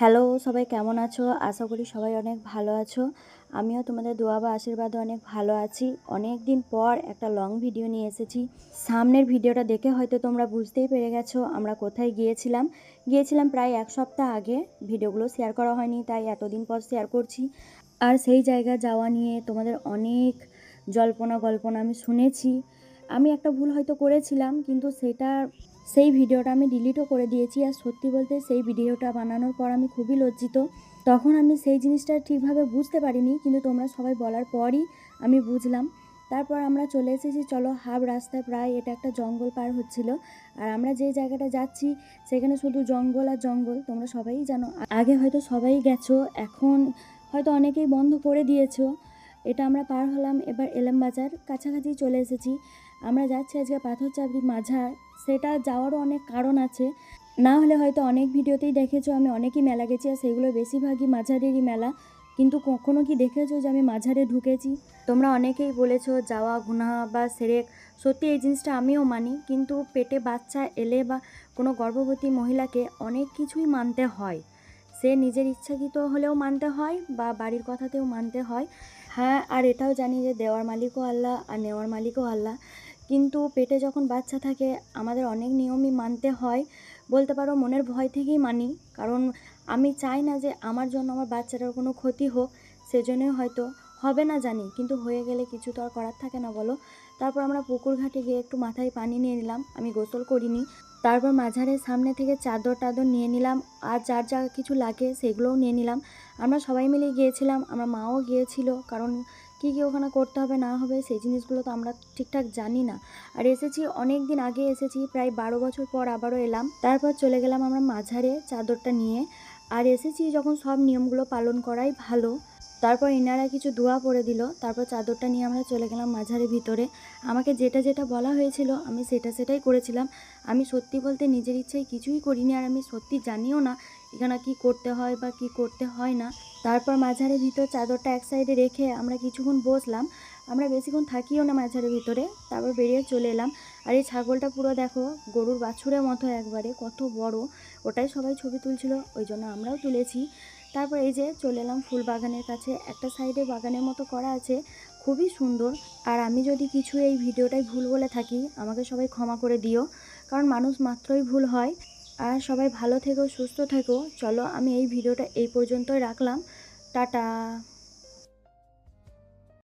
Hello, সবাই কেমন আছো? আশা করি সবাই অনেক ভালো আছো। আমিও তোমাদের দোয়া বা আশীর্বাদে অনেক ভালো আছি। অনেক দিন পর একটা লং ভিডিও নিয়ে এসেছি। সামনের ভিডিওটা দেখে হয়তো তোমরা বুঝতেই পেরে গেছো আমরা কোথায় গিয়েছিলাম প্রায় এক সপ্তাহ আগে। ভিডিওগুলো শেয়ার করা হয়নি, তাই এতদিন পর শেয়ার করছি। আর সেই জায়গা যাওয়া নিয়ে তোমাদের অনেক গল্পনা আমি শুনেছি। আমি একটা ভুল হয়তো করেছিলাম, কিন্তু সেই ভিডিওটা আমি ডিলিটও করে দিয়েছি। আর সত্যি বলতে সেই ভিডিওটা বানানোর পর আমি খুবই লজ্জিত। তখন আমি সেই জিনিসটা ঠিকভাবে বুঝতে পারিনি, কিন্তু তোমরা সবাই বলার পরই আমি বুঝলাম। তারপর আমরা চলে এসেছি, চলো হাফ রাস্তায় প্রায়, এটা একটা জঙ্গল পার হচ্ছিল। আর আমরা যে জায়গাটা যাচ্ছি সেখানে শুধু জঙ্গল আর জঙ্গল, তোমরা সবাই জানো। আগে হয়তো সবাই গেছো, এখন হয়তো অনেকেই বন্ধ করে দিয়েছো। এটা আমরা পার হলাম, এবার এলাম বাজার, কাছাকাছি চলে এসেছি। আমরা যাচ্ছি আজকে পাথরচাবড়ি মাঝার। সেটা যাওয়ারও অনেক কারণ আছে, না হলে হয়তো অনেক ভিডিওতেই দেখেছো আমি অনেকই মেলা গেছি, আর সেগুলো বেশিরভাগই মাঝারেরই মেলা। কিন্তু কখনো কি দেখেছো যে আমি মাঝারে ঢুকেছি? তোমরা অনেকেই বলেছো যাওয়া গুনাহ বা সেরেক। সত্যি এই জিনিসটা আমিও মানি, কিন্তু পেটে বাচ্চা এলে বা কোনো গর্ভবতী মহিলাকে অনেক কিছুই মানতে হয়। সে নিজের ইচ্ছাকৃত হলেও মানতে হয় বা বাড়ির কথাতেও মানতে হয়। হ্যাঁ, আর এটাও জানি যে দেওয়ার মালিকও আল্লাহ আর নেওয়ার মালিকও আল্লাহ। কিন্তু পেটে যখন বাচ্চা থাকে আমাদের অনেক নিয়মই মানতে হয়। বলতে পারো মনের ভয় থেকেই মানি, কারণ আমি চাই না যে আমার জন্য আমার বাচ্চাটার কোনো ক্ষতি হোক। সেজন্যই হয়তো, হবে না জানি, কিন্তু হয়ে গেলে কিছু তো আর করার থাকে না বলো। তারপর আমরা পুকুর ঘাটে গিয়ে একটু মাথায় পানি নিয়ে নিলাম, আমি গোসল করিনি। তারপর মাঝারের সামনে থেকে চাদর টাদর নিয়ে নিলাম, আর যার যা কিছু লাগে সেগুলোও নিয়ে নিলাম। আমরা সবাই মিলে গিয়েছিলাম, আমার মাও গিয়েছিল, কারণ কী কী ওখানে করতে হবে না হবে সেই জিনিসগুলো তো আমরা ঠিকঠাক জানি না। আর এসেছি অনেক দিন আগে এসেছি, প্রায় 12 বছর পর আবারও এলাম। তারপর চলে গেলাম আমরা মাঝারে চাদরটা নিয়ে। আর এসেছি যখন সব নিয়মগুলো পালন করাই ভালো। তারপর এনারা কিছু দোয়া পড়ে দিল, তারপর চাদরটা নিয়ে আমরা চলে গেলাম মাঝারের ভিতরে। আমাকে যেটা যেটা বলা হয়েছিল আমি সেটাই করেছিলাম। আমি সত্যি বলতে নিজের ইচ্ছায় কিছুই করিনি, আর আমি সত্যি জানিও না এখানে কি করতে হয় বা কি করতে হয় না। তারপর মাঝারের ভিতর চাদরটা এক সাইডে রেখে আমরা কিছুক্ষণ বসলাম। আমরা বেশিক্ষণ থাকিও না মাঝারের ভিতরে, তারপর বেরিয়ে চলে এলাম। আর এই ছাগলটা পুরো দেখো গরুর বাছুরের মতো, একবারে কত বড়। ওটাই সবাই ছবি তুলছিল, ওই জন্য আমরাও তুলেছি। তারপর এই যে চলে এলাম ফুল বাগানের কাছে, একটা সাইডে বাগানের মতো করা আছে, খুবই সুন্দর। আর আমি যদি কিছু এই ভিডিওটাই ভুল বলে থাকি আমাকে সবাই ক্ষমা করে দিও, কারণ মানুষ মাত্রই ভুল হয়। আর সবাই ভালো থেকো, সুস্থ থেকো। চলো আমি এই ভিডিওটা এই পর্যন্তই রাখলাম। টাটা।